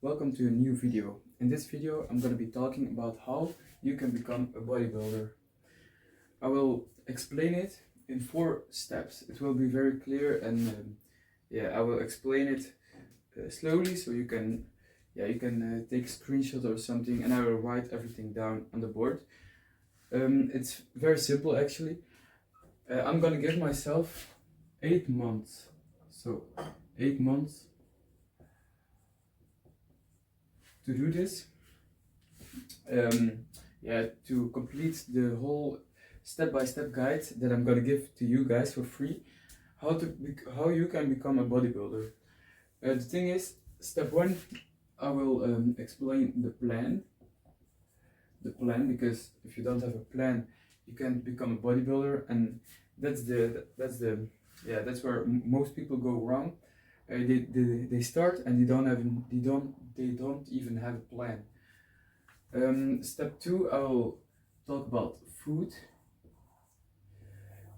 Welcome to a new video. In this video I'm going to be talking about how you can become a bodybuilder. I will explain it in 4 steps. It will be very clear and I will explain it slowly so you can take a screenshot or something, and I will write everything down on the board. It's very simple actually. I'm gonna give myself 8 months. So 8 months to do this. To complete the whole step-by-step guide that I'm gonna give to you guys for free, how you can become a bodybuilder. The thing is, step 1, I will explain the plan. Because if you don't have a plan, you can't become a bodybuilder, and that's where most people go wrong. They start and they don't even have a plan. Step 2, I will talk about food.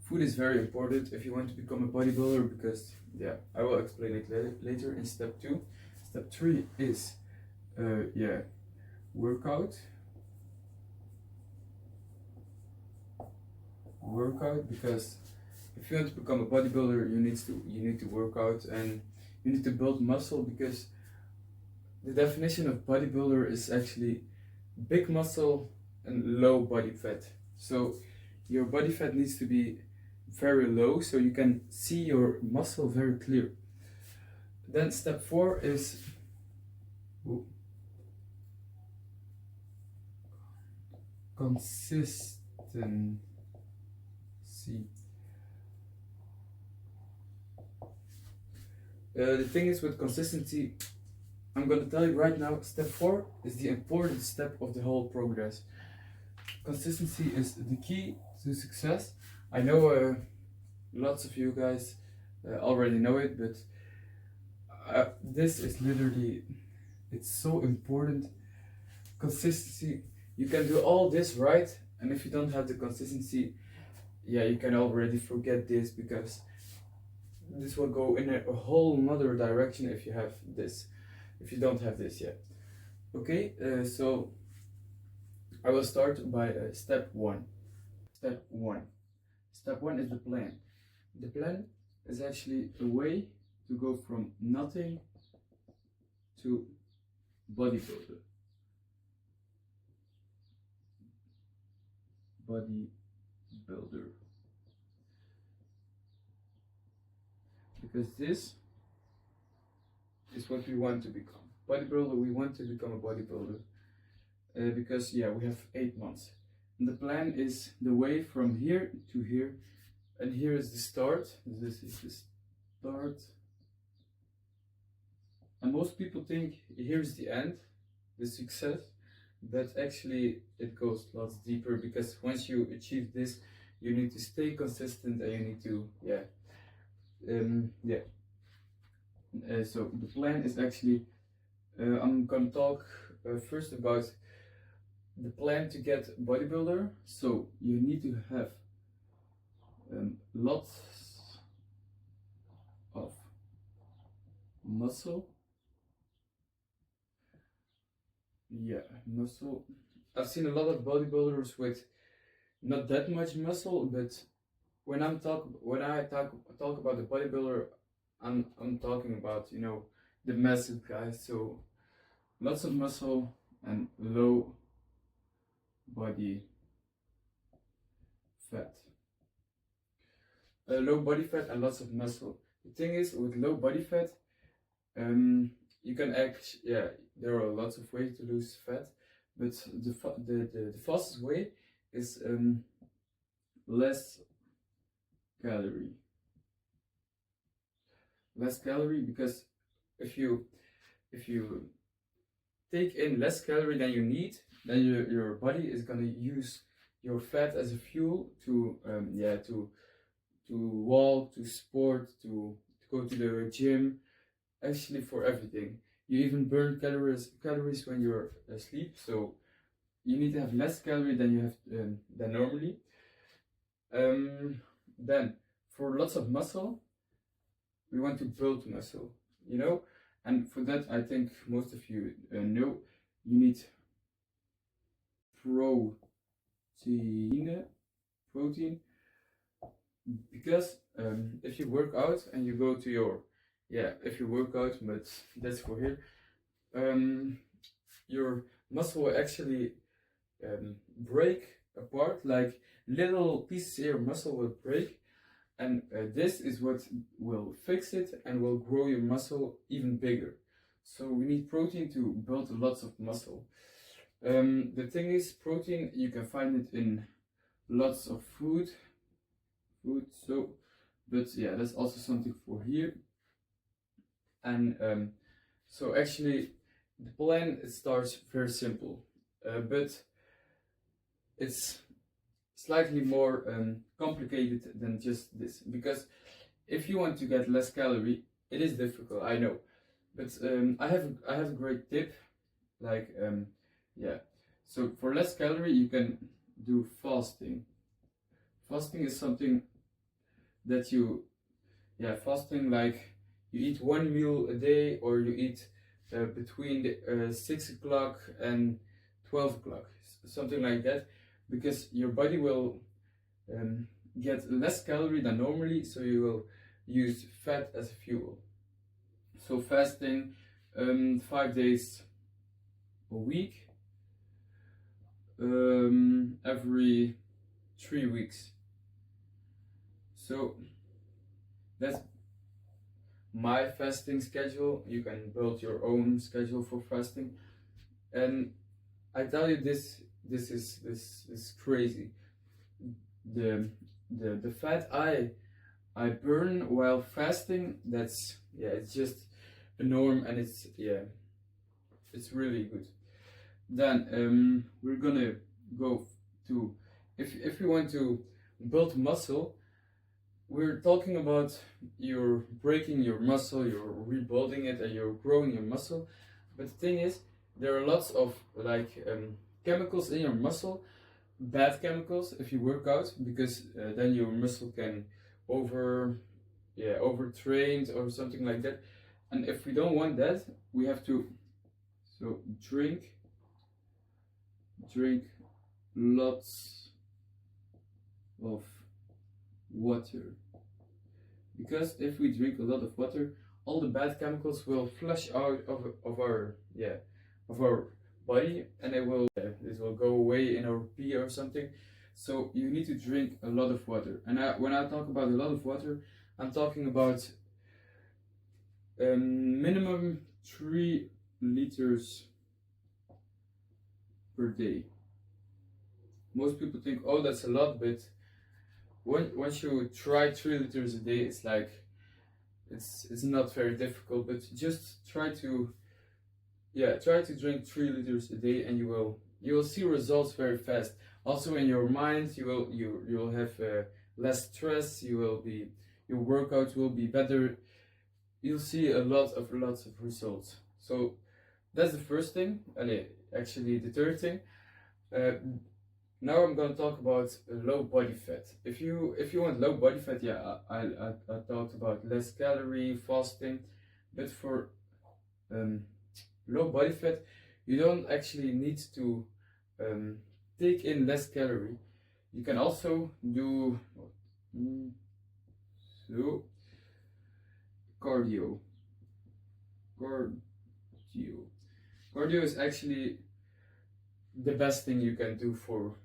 Food is very important if you want to become a bodybuilder, because I will explain it later in step 2. Step 3 is workout, because if you want to become a bodybuilder, you need to work out and you need to build muscle, because the definition of bodybuilder is actually big muscle and low body fat. So your body fat needs to be very low so you can see your muscle very clear. Then step 4 is consistency. The thing is with consistency, I'm gonna tell you right now, step 4 is the important step of the whole progress. Consistency is the key to success. I know lots of you guys already know it, but this is literally, it's so important. Consistency, you can do all this right, and if you don't have the consistency, you can already forget this, because this will go in a whole nother direction if you don't have this yet. Okay, so I will start by step 1. Step 1 is the plan. The plan is actually a way to go from nothing to bodybuilder. Because this is what we want to become. Bodybuilder, we want to become a bodybuilder. Because we have 8 months. And the plan is the way from here to here. And here is the start. This is the start. And most people think here's the end, the success. But actually it goes lots deeper, because once you achieve this, you need to stay consistent and you need to so the plan is actually, I'm gonna talk first about the plan to get bodybuilder. So you need to have lots of muscle. Muscle. I've seen a lot of bodybuilders with not that much muscle, but when I talk about the bodybuilder, I'm talking about, the massive guys. So lots of muscle and low body fat. Low body fat and lots of muscle. The thing is, with low body fat, you can there are lots of ways to lose fat, but the fastest way is less calorie, because if you take in less calorie than you need, then your body is going to use your fat as a fuel to walk, to sport, to go to the gym, actually for everything. You even burn calories when you're asleep, so you need to have less calorie than you have than normally. Then for lots of muscle, we want to build muscle, And for that, I think most of you know, you need protein, because if you work out and you go to your, if you work out, but that's for here, your muscle will actually break apart, like little pieces of your muscle will break, and this is what will fix it and will grow your muscle even bigger. So we need protein to build lots of muscle. The thing is, protein, you can find it in lots of food, so, but yeah, that's also something for here. And so actually the plan, it starts very simple, but it's slightly more complicated than just this, because if you want to get less calorie, it is difficult, I know, but I have a great tip, like so for less calorie you can do fasting. Fasting is something that fasting, like you eat one meal a day, or you eat between 6 o'clock and 12 o'clock, something like that, because your body will get less calorie than normally, so you will use fat as fuel. So fasting 5 days a week, every 3 weeks. So that's my fasting schedule. You can build your own schedule for fasting, and I tell you, this is crazy. The fat I burn while fasting, that's it's just a norm, and it's really good. Then we're gonna go to, if you want to build muscle, we're talking about you're breaking your muscle, you're rebuilding it, and you're growing your muscle. But the thing is, there are lots of chemicals in your muscle, bad chemicals, if you work out, because then your muscle can overtrained or something like that. And if we don't want that, we have to drink lots of water, because if we drink a lot of water, all the bad chemicals will flush out of our body, and this will go away in our pee or something. So you need to drink a lot of water. And when I talk about a lot of water, I'm talking about minimum 3 liters per day. Most people think, oh, that's a lot, but once you try 3 liters a day, it's like it's not very difficult. But just try to drink 3 liters a day, and you will see results very fast. Also in your mind, you will have less stress. Your workout will be better. You'll see lots of results. So that's the first thing, and actually the third thing. Now I'm gonna talk about low body fat. If you want low body fat, I talked about less calorie, fasting, but for low body fat, you don't actually need to take in less calorie. You can also do cardio. Cardio is actually the best thing you can do for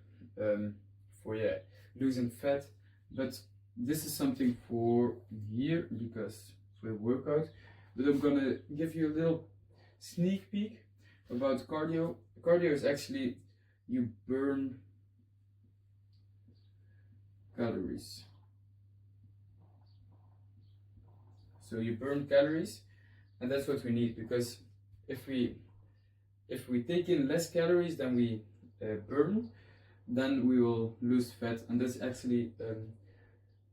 losing fat, but this is something for here, because for workout. But I'm gonna give you a little sneak peek about cardio. Cardio is actually, you burn calories. So you burn calories, and that's what we need, because if we take in less calories than we burn, then we will lose fat, and that's actually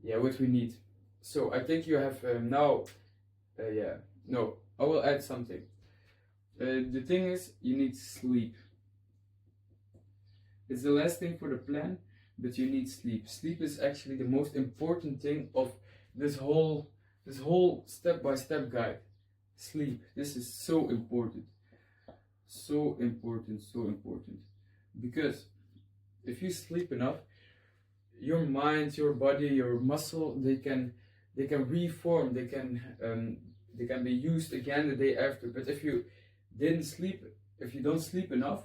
what we need. So I think you have now no, I will add something. The thing is, you need sleep. It's the last thing for the plan, but you need sleep. Sleep is actually the most important thing of this whole step-by-step guide. Sleep. This is so important. So important, so important. Because if you sleep enough, your mind, your body, your muscle, they can reform, they can be used again the day after. But if you didn't sleep, if you don't sleep enough,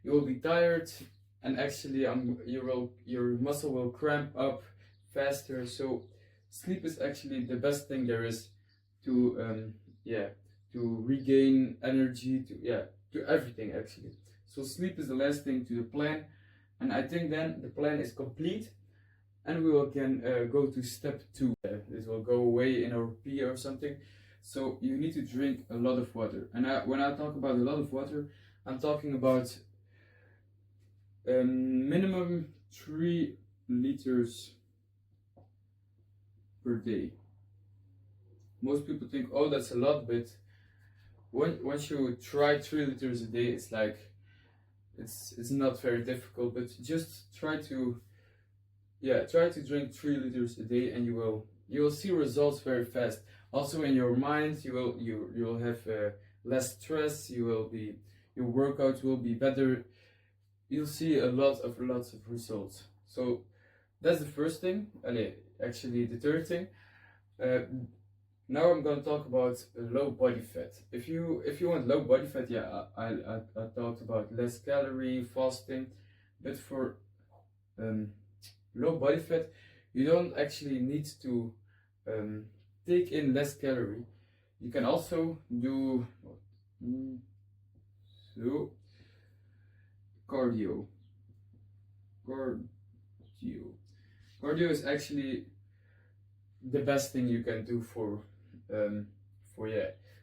you will be tired, and actually your muscle will cramp up faster. So sleep is actually the best thing there is to to regain energy, to everything actually. So sleep is the last thing to the plan, and I think then the plan is complete, and we will can go to step 2. This will go away in our pee or something. So you need to drink a lot of water, and when I talk about a lot of water, I'm talking about minimum 3 liters per day. Most people think, oh, that's a lot, but once you try 3 liters a day, it's like it's not very difficult. But just try to drink 3 liters a day, and you will see results very fast. Also in your mind, you will have less stress. Your workout will be better. You'll see lots of results. So that's the first thing. Actually, the third thing. Now I'm gonna talk about low body fat. If you want low body fat, I talked about less calorie fasting, but for low body fat, you don't actually need to take in less calorie. You can also do cardio. Cardio is actually the best thing you can do for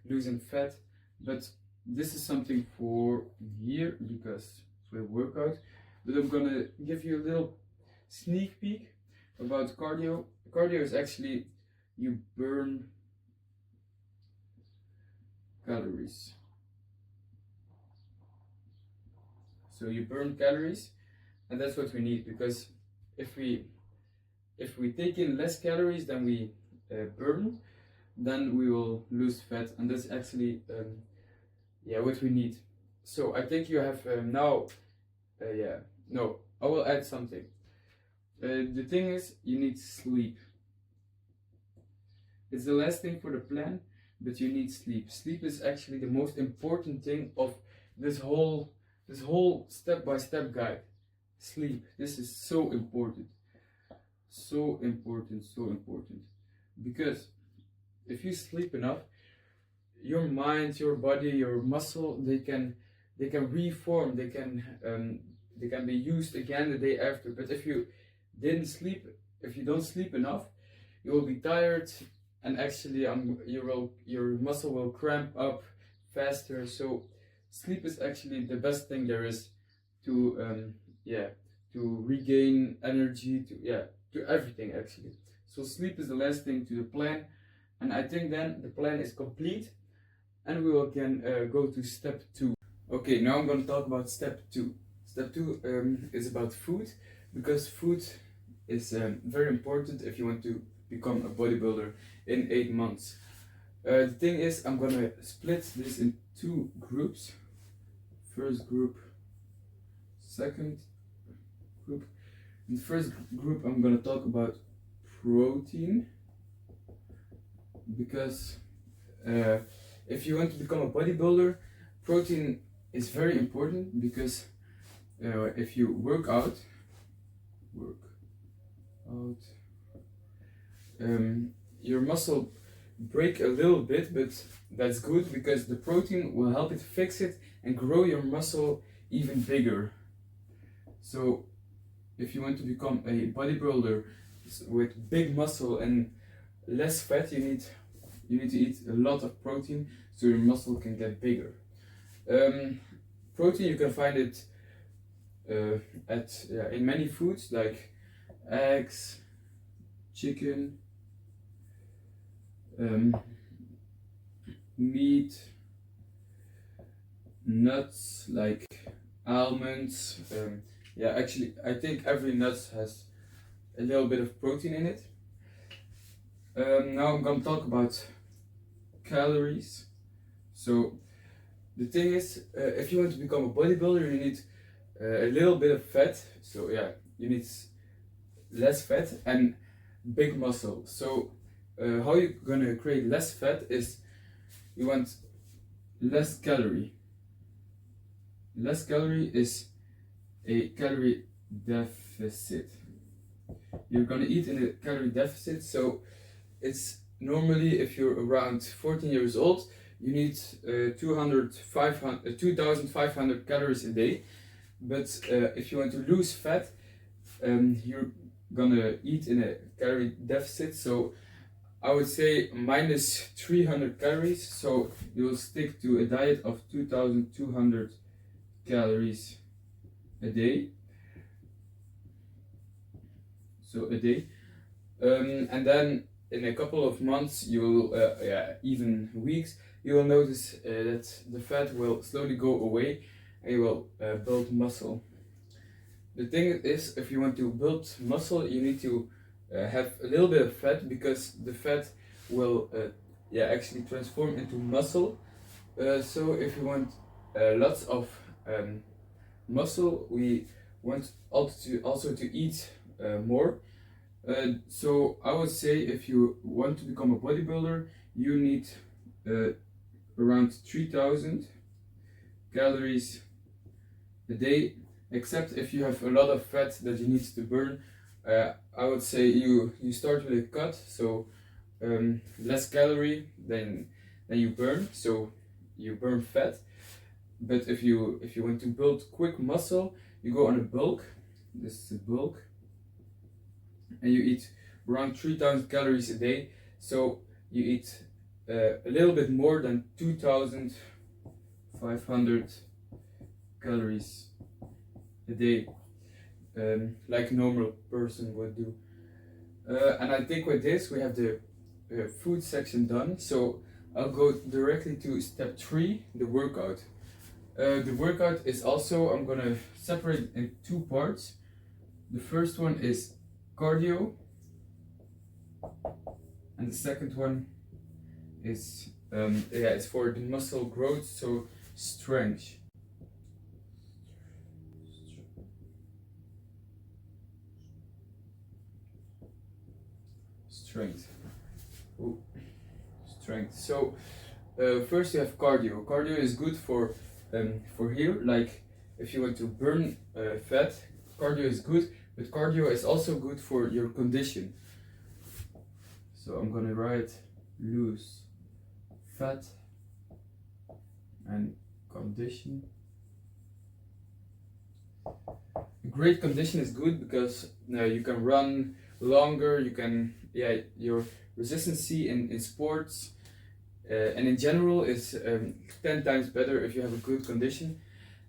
losing fat, but this is something for here because for workout. But I'm gonna give you a little sneak peek about cardio. Cardio is actually you burn calories. So you burn calories, and that's what we need, because if we take in less calories than we burn, then we will lose fat, and that's actually what we need. So I think you have now. No, I will add something. The thing is, you need sleep. It's the last thing for the plan, but you need sleep. Sleep is actually the most important thing of this whole step-by-step guide. Sleep. This is so important. So important, so important. Because if you sleep enough, your mind, your body, your muscle, they can reform, they can be used again the day after. But if you don't sleep enough, you will be tired, and actually your muscle will cramp up faster. So sleep is actually the best thing there is to regain energy, to everything actually. So sleep is the last thing to the plan, and I think then the plan is complete, and we will can go to step 2. Okay, now I'm going to talk about step 2. Step 2 is about food, because food is very important if you want to become a bodybuilder in 8 months. The thing is, I'm going to split this in 2 groups. First group, second group. In the first group, I'm going to talk about protein, because if you want to become a bodybuilder, protein is very important, because if you work out, your muscle break a little bit, but that's good, because the protein will help it fix it and grow your muscle even bigger. So if you want to become a bodybuilder with big muscle and less fat, you need to eat a lot of protein so your muscle can get bigger. Protein, you can find it in many foods like eggs, chicken, meat, nuts like almonds. Actually, I think every nut has a little bit of protein in it. Now I'm gonna talk about calories. So the thing is, if you want to become a bodybuilder, you need a little bit of fat. So yeah, you need less fat and big muscle. So how you're gonna create less fat is you want less calorie. Less calorie is a calorie deficit. You're gonna eat in a calorie deficit. So it's normally, if you're around 14 years old, you need 2,500 calories a day. But if you want to lose fat, you're gonna eat in a calorie deficit. So I would say minus 300 calories. So you'll stick to a diet of 2,200 calories a day. So a day. And then in a couple of months, you will, even weeks, you will notice that the fat will slowly go away and you will build muscle. The thing is, if you want to build muscle, you need to have a little bit of fat, because the fat will actually transform into muscle. So if you want lots of muscle, we want also to eat more. So I would say, if you want to become a bodybuilder, you need around 3,000 calories a day, except if you have a lot of fat that you need to burn. I would say you start with a cut, so less calorie than you burn, so you burn fat. But if you want to build quick muscle, you go on a bulk. This is a bulk, and you eat around 3,000 calories a day. So you eat a little bit more than 2,500 calories a day, like a normal person would do. And I think with this we have the food section done. So I'll go directly to step 3, the workout. The workout is also, I'm gonna separate in 2 parts. The first one is cardio, and the second one is it's for the muscle growth, so strength. Ooh. Strength. So first you have cardio. Cardio is good for here, like if you want to burn fat, cardio is good, but cardio is also good for your condition. So I'm gonna write lose fat and condition. Great condition is good because you can run longer, you can, your resistance in sports and in general is 10 times better if you have a good condition.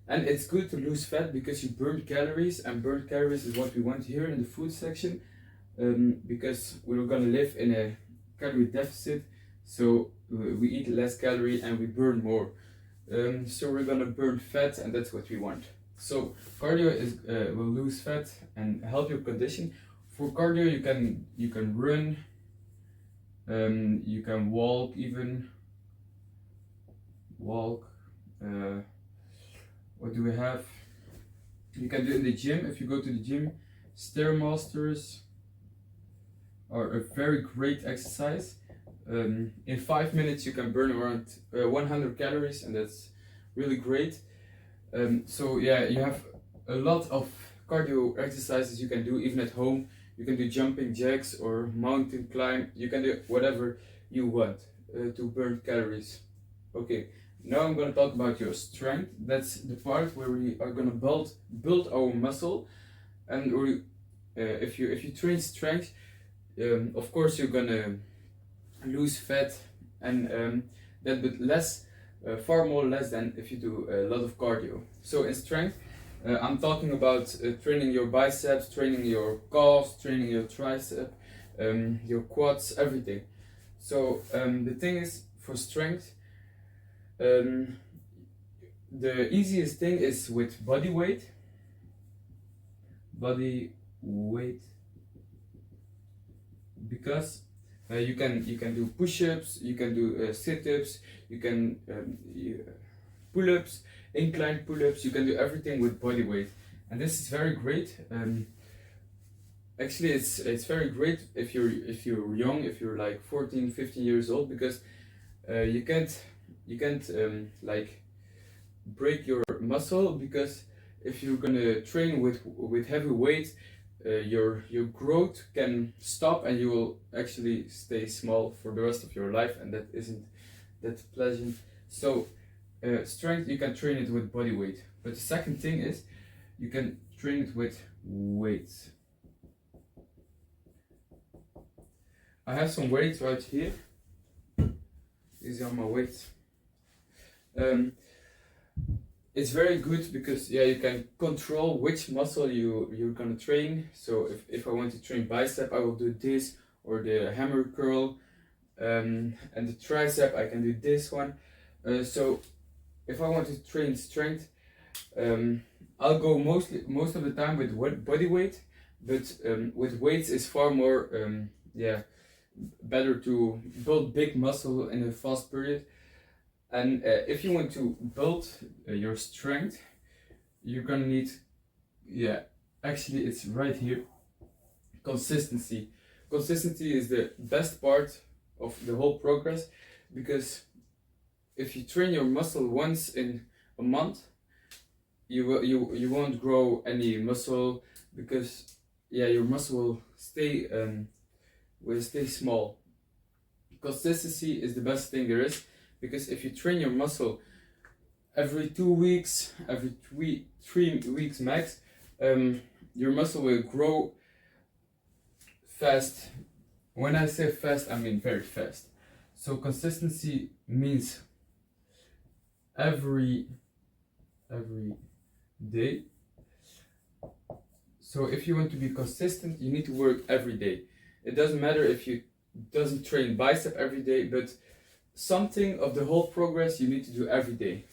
And it's good to lose fat because you burn calories, and burnt calories is what we want here in the food section, because we're gonna live in a calorie deficit, so we eat less calorie and we burn more. So we're gonna burn fat, and that's what we want. So cardio is will lose fat and help your condition. For cardio, you can run, you can walk, even walk. What do we have? You can do in the gym. If you go to the gym, Stairmasters are a very great exercise. In 5 minutes you can burn around 100 calories, and that's really great. So yeah, you have a lot of cardio exercises you can do even at home. You can do jumping jacks or mountain climb. You can do whatever you want to burn calories. Okay, now I'm going to talk about your strength. That's the part where we are going to build our muscle. And if you train strength, of course you're going to lose fat, and that, but less, far more less than if you do a lot of cardio. So in strength, I'm talking about training your biceps, training your calves, training your tricep, your quads, everything. So the thing is, for strength, the easiest thing is with body weight. Because You can do push-ups, you can do sit-ups, you can pull-ups, incline pull-ups. You can do everything with body weight, and this is very great. Actually, it's very great if you're young, if you're like 14, 15 years old, because you can't like break your muscle, because if you're gonna train with heavy weight, your growth can stop and you will actually stay small for the rest of your life, and that isn't that pleasant. So strength, you can train it with body weight, but the second thing is you can train it with weights. I have some weights right here. These are my weights. It's very good because yeah, you can control which muscle you're gonna train. So if I want to train bicep, I will do this, or the hammer curl, and the tricep, I can do this one. So if I want to train strength, I'll go most of the time with body weight, but with weights is far more better to build big muscle in a fast period. And if you want to build your strength, you're gonna need, actually it's right here, consistency. Consistency is the best part of the whole progress, because if you train your muscle once in a month, you won't grow any muscle, because your muscle will stay small. Consistency is the best thing there is, because if you train your muscle every 2 weeks, every 3 weeks max, your muscle will grow fast. When I say fast, I mean very fast. So consistency means every day. So if you want to be consistent, you need to work every day. It doesn't matter if you doesn't train bicep every day, but something of the whole progress you need to do every day.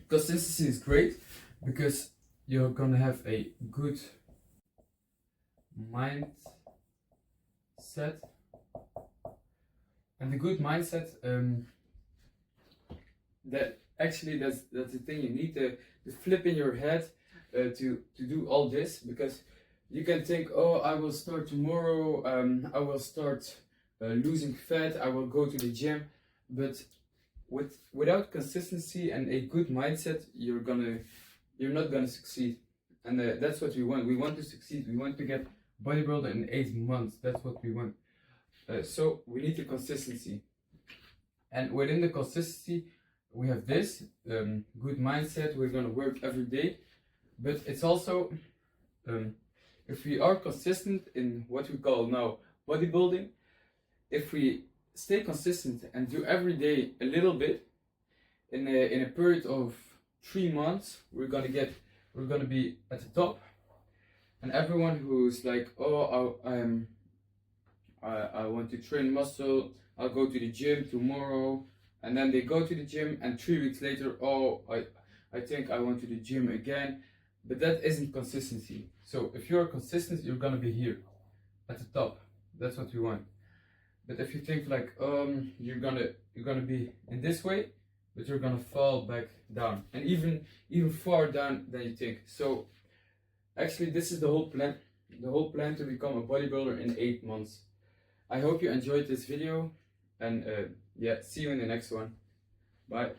Consistency is great because you're gonna have a good mindset, and the good mindset, that's the thing you need to flip in your head to do all this, because you can think, oh, I will start tomorrow, I will start losing fat, I will go to the gym. But without consistency and a good mindset, you're not gonna succeed. And that's what we want. We want to succeed. We want to get bodybuilder in 8 months. That's what we want. So we need the consistency. And within the consistency, we have this good mindset. We're gonna work every day. But it's also, if we are consistent in what we call now bodybuilding, if we stay consistent and do every day a little bit, in a period of 3 months, we're gonna be at the top. And everyone who's like, oh, I want to train muscle, I'll go to the gym tomorrow, and then they go to the gym, and 3 weeks later, oh, I think I want to the gym again. But that isn't consistency. So if you're consistent, you're gonna be here at the top. That's what we want. But if you think like, you're gonna be in this way, but you're gonna fall back down, and even far down than you think. So actually, this is the whole plan. The whole plan to become a bodybuilder in 8 months. I hope you enjoyed this video, and see you in the next one. Bye.